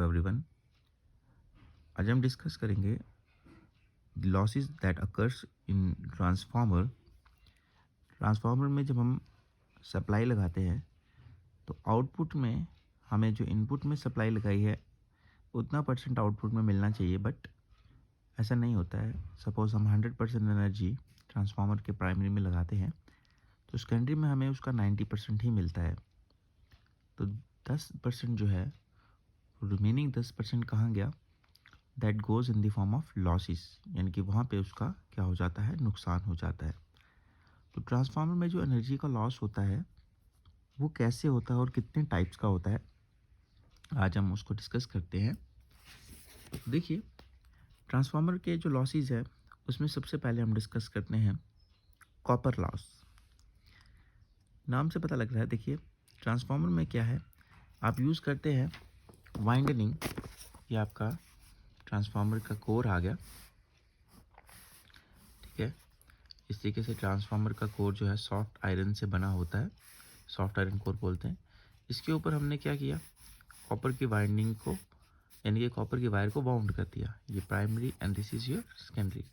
Everyone. आज हम discuss करेंगे losses that occurs in transformer. Transformer में जब हम सप्लाई लगाते हैं तो आउटपुट में हमें जो इनपुट में सप्लाई लगाई है उतना परसेंट आउटपुट में मिलना चाहिए, बट ऐसा नहीं होता है। सपोज़ हम 100% एनर्जी ट्रांसफार्मर के प्राइमरी में लगाते हैं तो सेकेंडरी में हमें उसका 90% ही मिलता है। तो 10% जो है, रिमेनिंग 10% कहाँ गया? That goes in the form of losses, यानी कि वहाँ पे उसका क्या हो जाता है? नुकसान हो जाता है। तो ट्रांसफार्मर में जो एनर्जी का लॉस होता है वो कैसे होता है और कितने टाइप्स का होता है, आज हम उसको डिस्कस करते हैं। देखिए, ट्रांसफार्मर के जो लॉसेस है उसमें सबसे पहले हम डिस्कस करते हैं कॉपर लॉस। नाम से पता लग रहा है, देखिए ट्रांसफार्मर में क्या है, आप यूज़ करते हैं वाइंडनिंग। ये आपका ट्रांसफार्मर का कोर आ गया, ठीक है। इस तरीके से ट्रांसफार्मर का कोर जो है सॉफ्ट आयरन से बना होता है, सॉफ्ट आयरन कोर बोलते हैं। इसके ऊपर हमने क्या किया, कॉपर की वाइंडिंग को, यानी कि कॉपर की वायर को बाउंड कर दिया। ये primary and this is your secondary.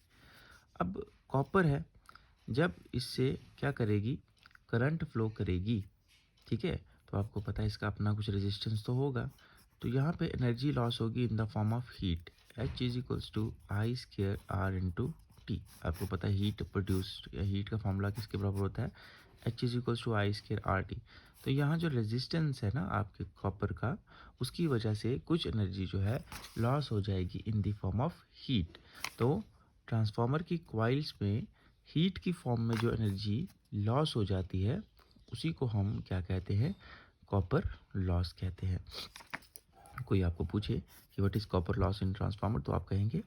अब कॉपर है, जब इससे क्या करेगी, करंट फ्लो करेगी, ठीक है, तो आपको पता है इसका अपना कुछ रेजिस्टेंस तो होगा। तो यहाँ पे एनर्जी लॉस होगी in the form of heat. H is equals to I square R into T. आपको पता है हीट प्रोड्यूस्ड, या हीट का फॉर्मूला किसके बराबर होता है? H is equals to I square R T. तो यहाँ जो रेजिस्टेंस है ना आपके कॉपर का, उसकी वजह से कुछ एनर्जी जो है लॉस हो जाएगी इन द फॉर्म ऑफ हीट। तो ट्रांसफार्मर की कॉइल्स में हीट की फॉर्म में जो एनर्जी लॉस हो जाती है उसी को हम क्या कहते हैं? कॉपर लॉस कहते हैं। कोई आपको पूछे कि what is copper loss in transformer, तो आप कहेंगे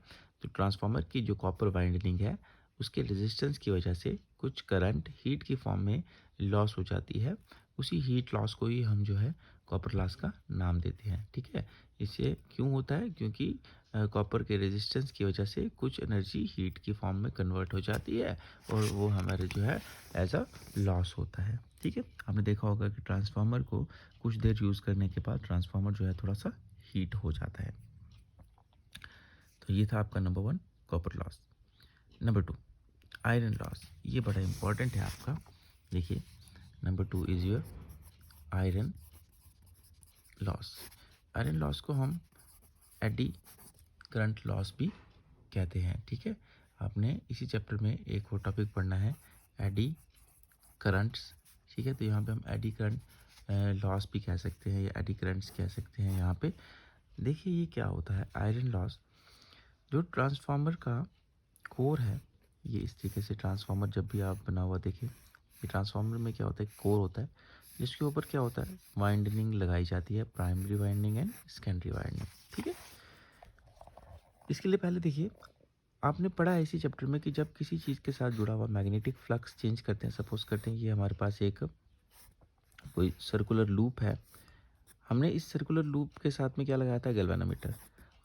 तो ट्रांसफार्मर की जो कॉपर वाइंडिंग है उसके रेजिस्टेंस की वजह से कुछ करंट हीट की फॉर्म में लॉस हो जाती है। उसी हीट लॉस को ही हम जो है कॉपर लॉस का नाम देते हैं, ठीक है। इसे क्यों होता है? क्योंकि कॉपर के रेजिस्टेंस की वजह से कुछ एनर्जी हीट की फॉर्म में कन्वर्ट हो जाती है और वो हमारे जो है एज अ लॉस होता है, ठीक है। आपने देखा होगा कि ट्रांसफार्मर को कुछ देर यूज़ करने के बाद ट्रांसफार्मर जो है थोड़ा सा हीट हो जाता है। तो ये था आपका number 1 copper loss. Number 2 iron loss. ये बड़ा इंपॉर्टेंट है आपका। देखिए, number 2 is your iron loss. Iron loss को हम एडी करंट लॉस भी कहते हैं, ठीक है। आपने इसी चैप्टर में एक और टॉपिक पढ़ना है, एडी करंट्स, ठीक है। तो यहाँ पे हम एडी करंट लॉस भी कह सकते हैं या एडी करंट्स कह सकते हैं। यहाँ पे देखिए ये क्या होता है, आयरन लॉस। जो ट्रांसफार्मर का कोर है, ये इस तरीके से ट्रांसफार्मर जब भी आप बना हुआ देखिए, ये ट्रांसफार्मर में क्या होता है, कोर होता है, जिसके ऊपर क्या होता है, वाइंडनिंग लगाई जाती है, primary winding and secondary winding, ठीक है। इसके लिए पहले देखिए, आपने पढ़ा है इसी चैप्टर में कि जब किसी चीज़ के साथ जुड़ा हुआ मैग्नेटिक फ्लक्स चेंज करते हैं, सपोज करते हैं ये हमारे पास एक कोई सर्कुलर लूप है, हमने इस सर्कुलर लूप के साथ में क्या लगाया था, गैल्वेनोमीटर,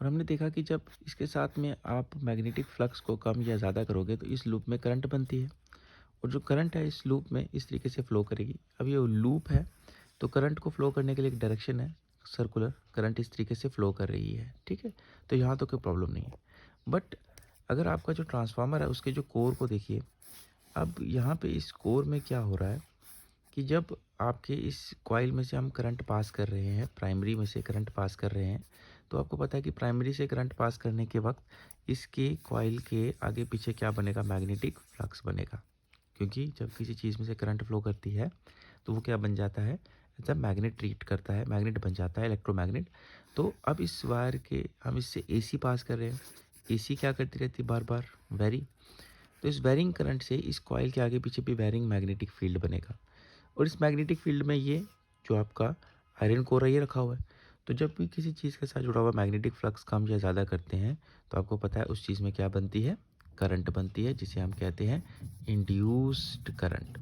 और हमने देखा कि जब इसके साथ में आप मैग्नेटिक फ्लक्स को कम या ज़्यादा करोगे तो इस लूप में करंट बनती है, और जो करंट है इस लूप में इस तरीके से फ्लो करेगी। अब ये लूप है तो करंट को फ्लो करने के लिए एक डायरेक्शन है, सर्कुलर करंट इस तरीके से फ्लो कर रही है, ठीक है। तो यहाँ तो कोई प्रॉब्लम नहीं है। बट अगर आपका जो ट्रांसफार्मर है उसके जो कोर को देखिए, अब यहाँ पे इस कोर में क्या हो रहा है कि जब आपके इस कॉइल में से हम करंट पास कर रहे हैं, प्राइमरी में से करंट पास कर रहे हैं, तो आपको पता है कि प्राइमरी से करंट पास करने के वक्त इसके कॉइल के आगे पीछे क्या बनेगा, मैग्नेटिक फ्लक्स बनेगा। क्योंकि जब किसी चीज़ में से करंट फ्लो करती है तो वो क्या बन जाता है, जब मैग्नेट ट्रीट करता है, मैग्नेट बन जाता है, इलेक्ट्रोमैग्नेट। तो अब इस वायर के हम इससे एसी पास कर रहे हैं, एसी क्या करती रहती है, बार बार वेरी। तो इस वेरिंग करंट से इस कॉइल के आगे पीछे भी वेरिंग मैग्नेटिक फील्ड बनेगा, और इस मैग्नेटिक फील्ड में ये जो आपका आयरन कोर है ये रखा हुआ है। तो जब भी किसी चीज़ के साथ जुड़ा हुआ मैग्नेटिक फ्लक्स कम या ज़्यादा करते हैं तो आपको पता है उस चीज़ में क्या बनती है, करंट बनती है, जिसे हम कहते हैं induced current.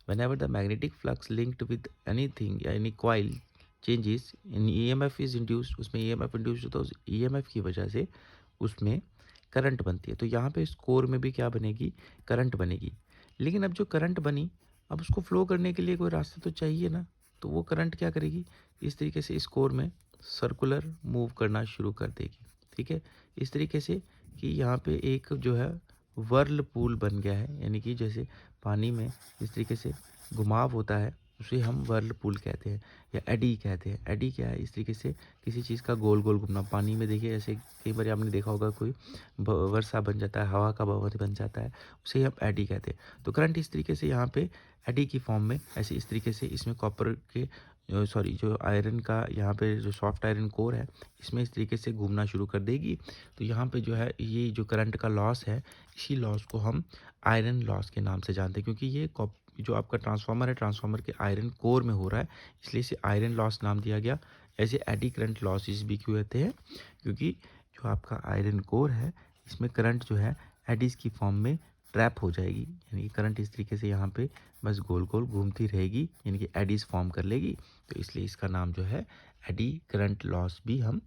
Whenever the magnetic flux linked with anything या any coil changes in EMF is induced, उसमें EMF induced होता है, उस EMF की वजह से उसमें करंट बनती है। तो यहाँ पे इस कोर में भी क्या बनेगी, करंट बनेगी। लेकिन अब जो करंट बनी, अब उसको फ्लो करने के लिए कोई रास्ता तो चाहिए ना, तो वो करंट क्या करेगी, इस तरीके से इस कोर में सर्कुलर मूव करना शुरू कर देगी। ठीक है, इस तरीके से कि यहाँ पे एक जो है व्हर्लपूल बन गया है, यानी कि जैसे पानी में इस तरीके से घुमाव होता है उसे हम व्हर्लपूल कहते हैं या एडी कहते हैं। एडी क्या है? इस तरीके से किसी चीज़ का गोल गोल घूमना। पानी में देखिए ऐसे कई बार आपने देखा होगा कोई वर्षा बन जाता है, हवा का भंवर बन जाता है, उसे हम एडी कहते हैं। तो करंट इस तरीके से यहाँ पे एडी की फॉर्म में ऐसे इस तरीके से इसमें कॉपर के सॉरी जो आयरन का यहाँ पे जो सॉफ्ट आयरन कोर है इसमें इस तरीके से घूमना शुरू कर देगी। तो यहाँ पे जो है ये जो करंट का लॉस है, इसी लॉस को हम आयरन लॉस के नाम से जानते हैं, क्योंकि ये जो आपका ट्रांसफार्मर है, ट्रांसफार्मर के आयरन कोर में हो रहा है, इसलिए इसे आयरन लॉस नाम दिया गया। ऐसे एडी करंट लॉसेस भी क्यों होते हैं? क्योंकि जो आपका आयरन कोर है इसमें करंट जो है एडीज की फॉर्म में ट्रैप हो जाएगी, यानी कि करंट इस तरीके से यहाँ पे बस गोल गोल घूमती रहेगी, यानी कि एडीज फॉर्म कर लेगी। तो इसलिए इसका नाम जो है एडी करंट लॉस भी हम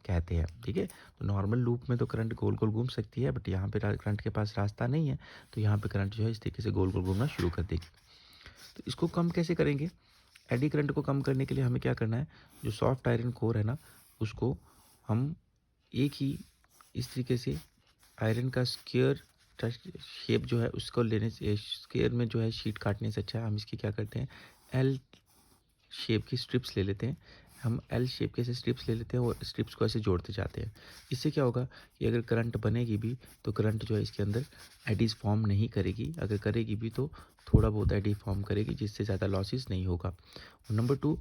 कहते हैं। ठीक है, तो नॉर्मल लूप में तो करंट गोल गोल घूम सकती है, बट यहाँ पे करंट के पास रास्ता नहीं है, तो यहाँ पे करंट जो है इस तरीके से गोल गोल घूमना शुरू कर देगी। तो इसको कम कैसे करेंगे? एडी करंट को कम करने के लिए हमें क्या करना है, जो सॉफ्ट आयरन कोर है ना उसको हम एक ही इस तरीके से आयरन का स्क्वायर शेप जो है उसको लेने से, स्क्वायर में जो है शीट काटने से अच्छा है हम इसकी क्या करते हैं, एल शेप की स्ट्रिप्स ले लेते हैं। हम एल शेप के ऐसे स्ट्रिप्स ले लेते हैं और स्ट्रिप्स को ऐसे जोड़ते जाते हैं। इससे क्या होगा कि अगर करंट बनेगी भी तो करंट जो है इसके अंदर एडीज फॉर्म नहीं करेगी, अगर करेगी भी तो थोड़ा बहुत एडी फॉर्म करेगी, जिससे ज़्यादा लॉसेस नहीं होगा। और नंबर 2,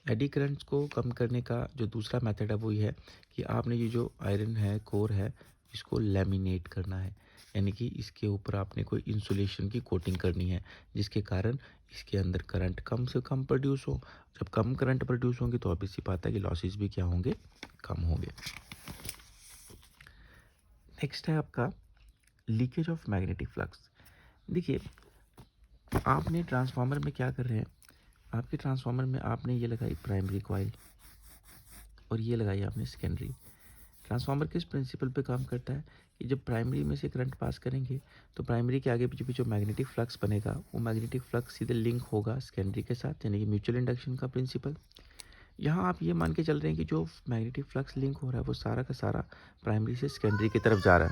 एडी करंट्स को कम करने का जो दूसरा मेथड है वो ये है कि आपने ये जो आयरन है कोर है इसको लैमिनेट करना है, यानी कि इसके ऊपर आपने कोई इंसुलेशन की कोटिंग करनी है, जिसके कारण इसके अंदर करंट कम से कम प्रोड्यूस हो। जब कम करंट प्रोड्यूस होंगे तो ऑब्वियस सी बात है कि लॉसेस भी क्या होंगे, कम होंगे। नेक्स्ट है आपका लीकेज ऑफ मैग्नेटिक फ्लक्स। देखिए आपने ट्रांसफार्मर में क्या कर रहे हैं, आपके ट्रांसफार्मर में आपने ये लगाई प्राइमरी कॉइल और ये लगाई आपने सेकेंडरी। ट्रांसफार्मर किस प्रिंसिपल पे काम करता है कि जब प्राइमरी में से करंट पास करेंगे तो प्राइमरी के आगे पीछे जो मैग्नेटिक फ्लक्स बनेगा वो मैग्नेटिक फ्लक्स सीधे लिंक होगा सेकेंडरी के साथ, यानी कि म्यूचुअल इंडक्शन का प्रिंसिपल। यहाँ आप ये मान के चल रहे हैं कि जो मैग्नेटिक फ्लक्स लिंक हो रहा है वो सारा का सारा प्राइमरी से सेकेंडरी की तरफ जा रहा है।